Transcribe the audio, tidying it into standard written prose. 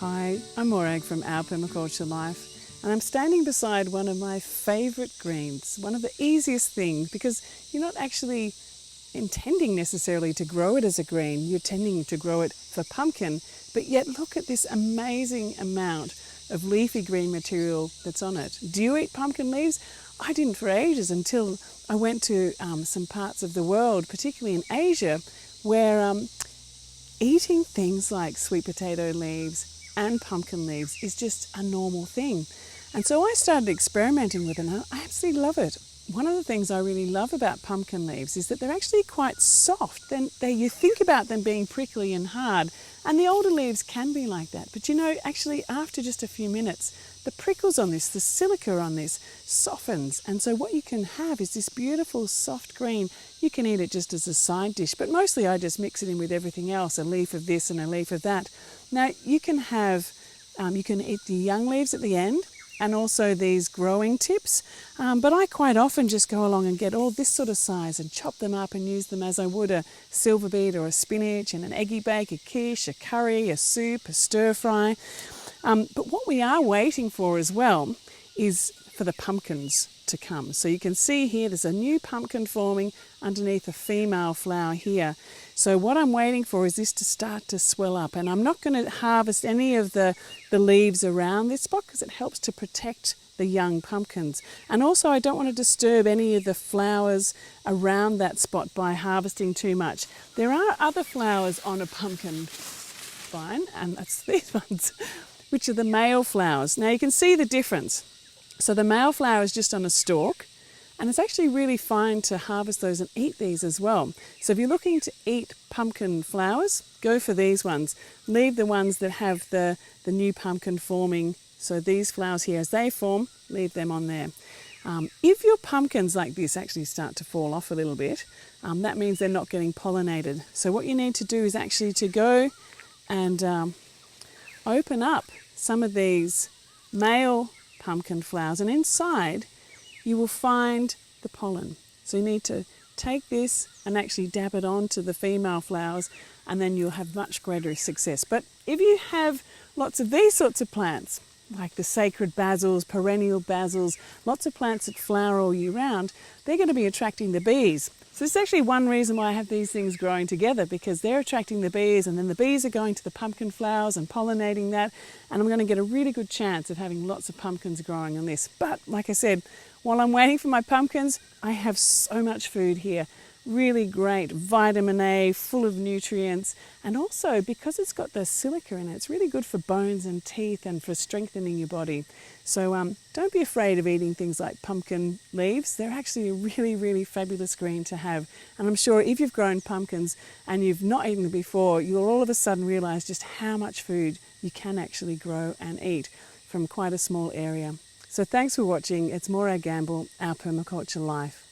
Hi, I'm Morag from Our Permaculture Life, and I'm standing beside one of my favourite greens, one of the easiest things, because you're not actually intending necessarily to grow it as a green, you're tending to grow it for pumpkin, but yet look at this amazing amount of leafy green material that's on it. Do you eat pumpkin leaves? I didn't for ages until I went to some parts of the world, particularly in Asia, where eating things like sweet potato leaves and pumpkin leaves is just a normal thing. And so I started experimenting with it, and I absolutely love it. One of the things I really love about pumpkin leaves is that they're actually quite soft. You think about them being prickly and hard, and the older leaves can be like that. But you know, actually after just a few minutes, the prickles on this, the silica on this softens. And so what you can have is this beautiful soft green. You can eat it just as a side dish, but mostly I just mix it in with everything else, a leaf of this and a leaf of that. Now you can eat the young leaves at the end, and also these growing tips, but I quite often just go along and get all this sort of size and chop them up and use them as I would a silver beet or a spinach in an eggy bake, a quiche, a curry, a soup, a stir fry. But what we are waiting for as well is for the pumpkins to come. So you can see here there's a new pumpkin forming underneath a female flower here. So what I'm waiting for is this to start to swell up, and I'm not going to harvest any of the leaves around this spot because it helps to protect the young pumpkins. And also I don't want to disturb any of the flowers around that spot by harvesting too much. There are other flowers on a pumpkin vine, and that's these ones, which are the male flowers. Now you can see the difference. So the male flower is just on a stalk, and it's actually really fine to harvest those and eat these as well. So if you're looking to eat pumpkin flowers, go for these ones. Leave the ones that have the new pumpkin forming. So these flowers here, as they form, leave them on there. If your pumpkins like this actually start to fall off a little bit, that means they're not getting pollinated. So what you need to do is actually to go and open up some of these male pumpkin flowers, and inside you will find the pollen. So you need to take this and actually dab it onto the female flowers, and then you'll have much greater success. But if you have lots of these sorts of plants, like the sacred basils, perennial basils, lots of plants that flower all year round, they're going to be attracting the bees. So this is actually one reason why I have these things growing together, because they're attracting the bees, and then the bees are going to the pumpkin flowers and pollinating that, and I'm going to get a really good chance of having lots of pumpkins growing on this. But like I said, while I'm waiting for my pumpkins, I have so much food here. Really great vitamin A, full of nutrients, and also because it's got the silica in it, it's really good for bones and teeth and for strengthening your body. So don't be afraid of eating things like pumpkin leaves. They're actually a really, really fabulous green to have. And I'm sure if you've grown pumpkins and you've not eaten them before, you'll all of a sudden realise just how much food you can actually grow and eat from quite a small area. So thanks for watching. It's Morag Gamble, Our Permaculture Life.